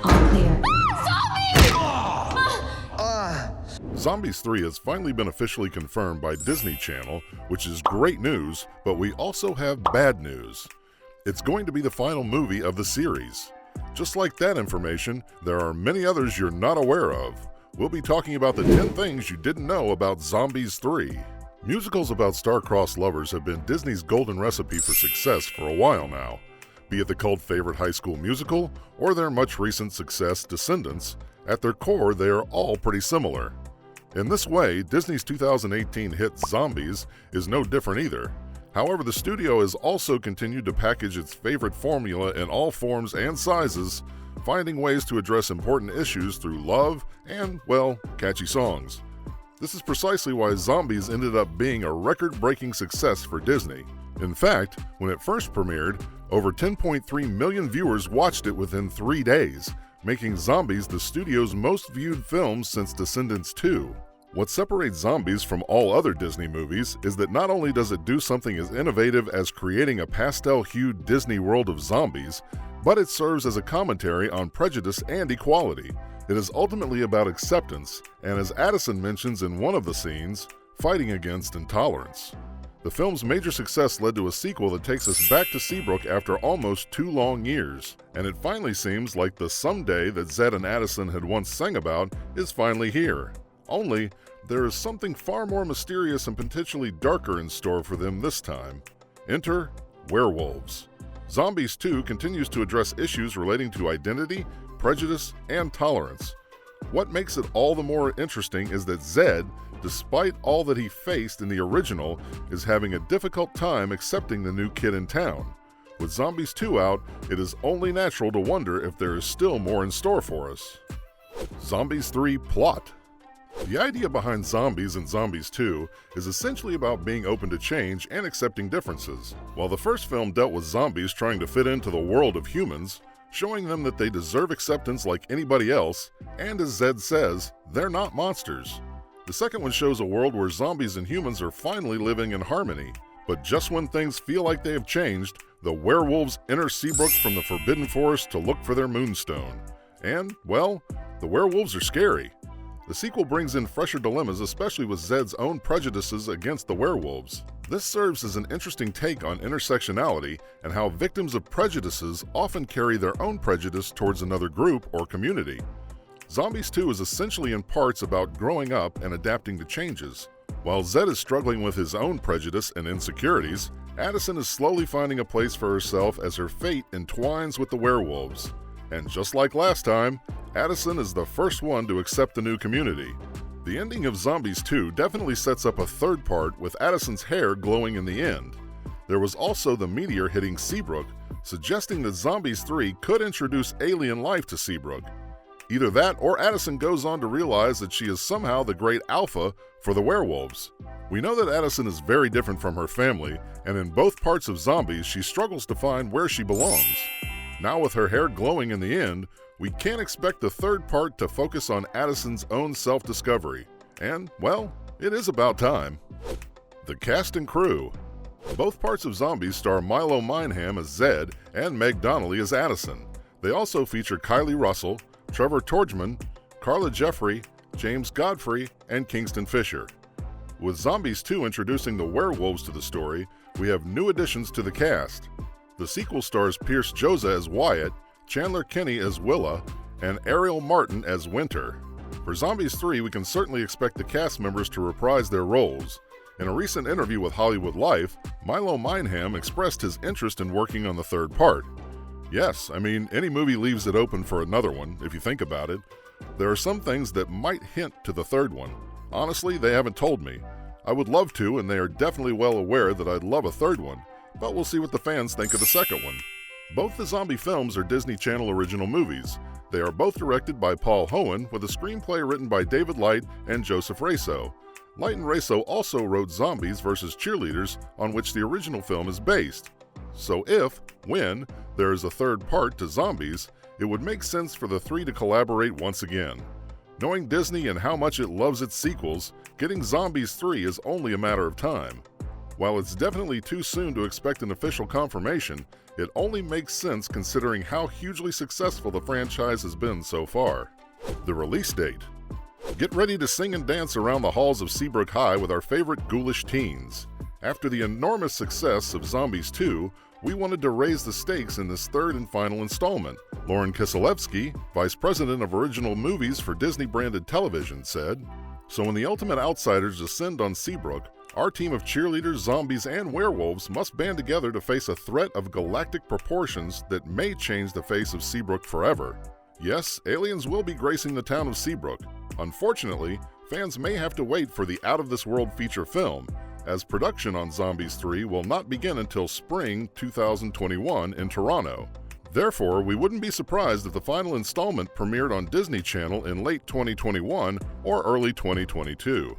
All clear. Zombies 3 has finally been officially confirmed by Disney Channel, which is great news, but we also have bad news. It's going to be the final movie of the series. Just like that information, there are many others you're not aware of. We'll be talking about the 10 things you didn't know about Zombies 3. Musicals about star-crossed lovers have been Disney's golden recipe for success for a while now. Be it the cult favorite High School Musical or their much recent success, Descendants, at their core they are all pretty similar. In this way, Disney's 2018 hit Zombies is no different either. However, the studio has also continued to package its favorite formula in all forms and sizes, finding ways to address important issues through love and, well, catchy songs. This is precisely why Zombies ended up being a record-breaking success for Disney. In fact, when it first premiered, over 10.3 million viewers watched it within 3 days, making Zombies the studio's most viewed film since Descendants 2. What separates Zombies from all other Disney movies is that not only does it do something as innovative as creating a pastel-hued Disney world of zombies, but it serves as a commentary on prejudice and equality. It is ultimately about acceptance, and as Addison mentions in one of the scenes, fighting against intolerance. The film's major success led to a sequel that takes us back to Seabrook after almost 2 long years, and it finally seems like the someday that Zed and Addison had once sang about is finally here. Only, there is something far more mysterious and potentially darker in store for them this time. Enter werewolves. Zombies 2 continues to address issues relating to identity, prejudice, and tolerance. What makes it all the more interesting is that Zed, despite all that he faced in the original, is having a difficult time accepting the new kid in town. With Zombies 2 out, it is only natural to wonder if there is still more in store for us. Zombies 3 plot. The idea behind Zombies and Zombies 2 is essentially about being open to change and accepting differences. While the first film dealt with zombies trying to fit into the world of humans, showing them that they deserve acceptance like anybody else, and as Zed says, they're not monsters. The second one shows a world where zombies and humans are finally living in harmony. But just when things feel like they have changed, the werewolves enter Seabrook from the Forbidden Forest to look for their moonstone. And, well, the werewolves are scary. The sequel brings in fresher dilemmas, especially with Zed's own prejudices against the werewolves. This serves as an interesting take on intersectionality and how victims of prejudices often carry their own prejudice towards another group or community. Zombies 2 is essentially in parts about growing up and adapting to changes. While Zed is struggling with his own prejudice and insecurities, Addison is slowly finding a place for herself as her fate entwines with the werewolves. And just like last time, Addison is the first one to accept the new community. The ending of Zombies 2 definitely sets up a third part with Addison's hair glowing in the end. There was also the meteor hitting Seabrook, suggesting that Zombies 3 could introduce alien life to Seabrook. Either that or Addison goes on to realize that she is somehow the great alpha for the werewolves. We know that Addison is very different from her family, and in both parts of Zombies she struggles to find where she belongs. Now with her hair glowing in the end, we can't expect the third part to focus on Addison's own self-discovery. And, well, it is about time. The cast and crew. Both parts of Zombies star Milo Mineham as Zed and Meg Donnelly as Addison. They also feature Kylie Russell, Trevor Torgman, Carla Jeffrey, James Godfrey, and Kingston Fisher. With Zombies 2 introducing the werewolves to the story, we have new additions to the cast. The sequel stars Pierce Josa as Wyatt, Chandler Kinney as Willa, and Ariel Martin as Winter. For Zombies 3, we can certainly expect the cast members to reprise their roles. In a recent interview with Hollywood Life, Milo Mineham expressed his interest in working on the third part. Yes, I mean, any movie leaves it open for another one, if you think about it. There are some things that might hint to the third one. Honestly, they haven't told me. I would love to, and they are definitely well aware that I'd love a third one, but we'll see what the fans think of the second one. Both the zombie films are Disney Channel original movies. They are both directed by Paul Hohen, with a screenplay written by David Light and Joseph Raso. Light and Raso also wrote Zombies vs. Cheerleaders, on which the original film is based. So when there is a third part to Zombies, it would make sense for the three to collaborate once again. Knowing Disney and how much it loves its sequels, getting Zombies 3 is only a matter of time. While it's definitely too soon to expect an official confirmation, it only makes sense considering how hugely successful the franchise has been so far. The release date. Get ready to sing and dance around the halls of Seabrook High with our favorite ghoulish teens. After the enormous success of Zombies 2, we wanted to raise the stakes in this third and final installment. Lauren Kiselewski, Vice President of Original Movies for Disney-branded television, said, "So when the ultimate outsiders descend on Seabrook, our team of cheerleaders, zombies, and werewolves must band together to face a threat of galactic proportions that may change the face of Seabrook forever. Yes, aliens will be gracing the town of Seabrook. Unfortunately, fans may have to wait for the out-of-this-world feature film, as production on Zombies 3 will not begin until spring 2021 in Toronto. Therefore, we wouldn't be surprised if the final installment premiered on Disney Channel in late 2021 or early 2022.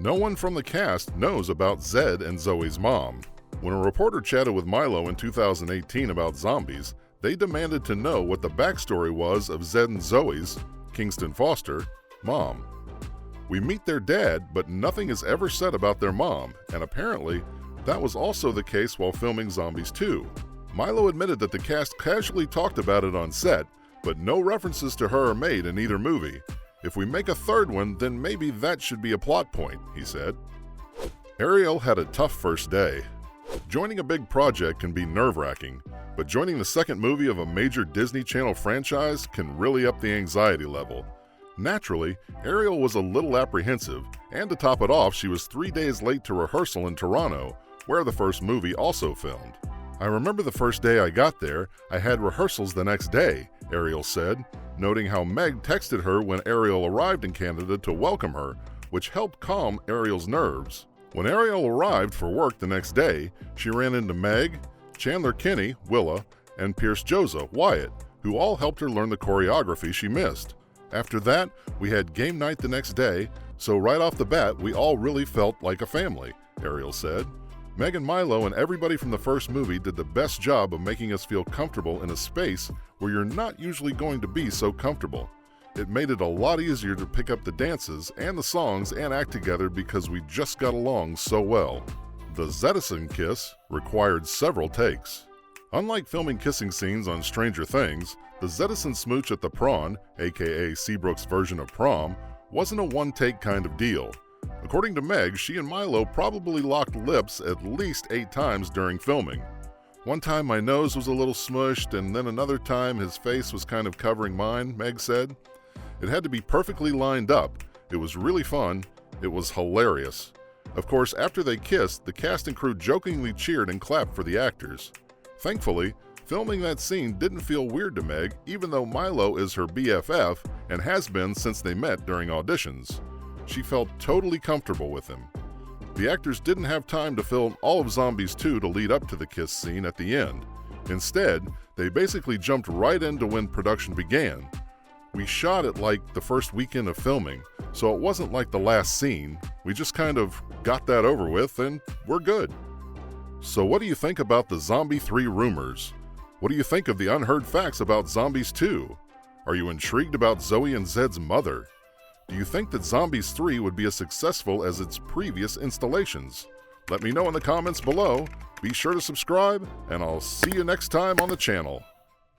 No one from the cast knows about Zed and Zoe's mom. When a reporter chatted with Milo in 2018 about Zombies, they demanded to know what the backstory was of Zed and Zoe's, Kingston Foster, mom. We meet their dad, but nothing is ever said about their mom, and apparently, that was also the case while filming Zombies 2. Milo admitted that the cast casually talked about it on set, but no references to her are made in either movie. If we make a third one, then maybe that should be a plot point, he said. Ariel had a tough first day. Joining a big project can be nerve-wracking, but joining the second movie of a major Disney Channel franchise can really up the anxiety level. Naturally, Ariel was a little apprehensive, and to top it off, she was 3 days late to rehearsal in Toronto, where the first movie also filmed. "I remember the first day I got there, I had rehearsals the next day," Ariel said, noting how Meg texted her when Ariel arrived in Canada to welcome her, which helped calm Ariel's nerves. When Ariel arrived for work the next day, she ran into Meg, Chandler Kinney, Willa, and Pierce Joza, Wyatt, who all helped her learn the choreography she missed. After that, we had game night the next day, so right off the bat, we all really felt like a family, Ariel said. Meg and Milo and everybody from the first movie did the best job of making us feel comfortable in a space where you're not usually going to be so comfortable. It made it a lot easier to pick up the dances and the songs and act together because we just got along so well. The Zedison kiss required several takes. Unlike filming kissing scenes on Stranger Things, the Zedison smooch at the Prawn, aka Seabrook's version of prom, wasn't a one-take kind of deal. According to Meg, she and Milo probably locked lips at least 8 times during filming. "One time my nose was a little smushed, and then another time his face was kind of covering mine," Meg said. "It had to be perfectly lined up. It was really fun. It was hilarious." Of course, after they kissed, the cast and crew jokingly cheered and clapped for the actors. Thankfully, filming that scene didn't feel weird to Meg, even though Milo is her BFF and has been since they met during auditions. She felt totally comfortable with him. The actors didn't have time to film all of Zombies 2 to lead up to the kiss scene at the end. Instead, they basically jumped right into when production began. We shot it like the first weekend of filming, so it wasn't like the last scene. We just kind of got that over with and we're good. So what do you think about the Zombie 3 rumors? What do you think of the unheard facts about Zombies 2? Are you intrigued about Zoe and Zed's mother? Do you think that Zombies 3 would be as successful as its previous installations? Let me know in the comments below. Be sure to subscribe, and I'll see you next time on the channel.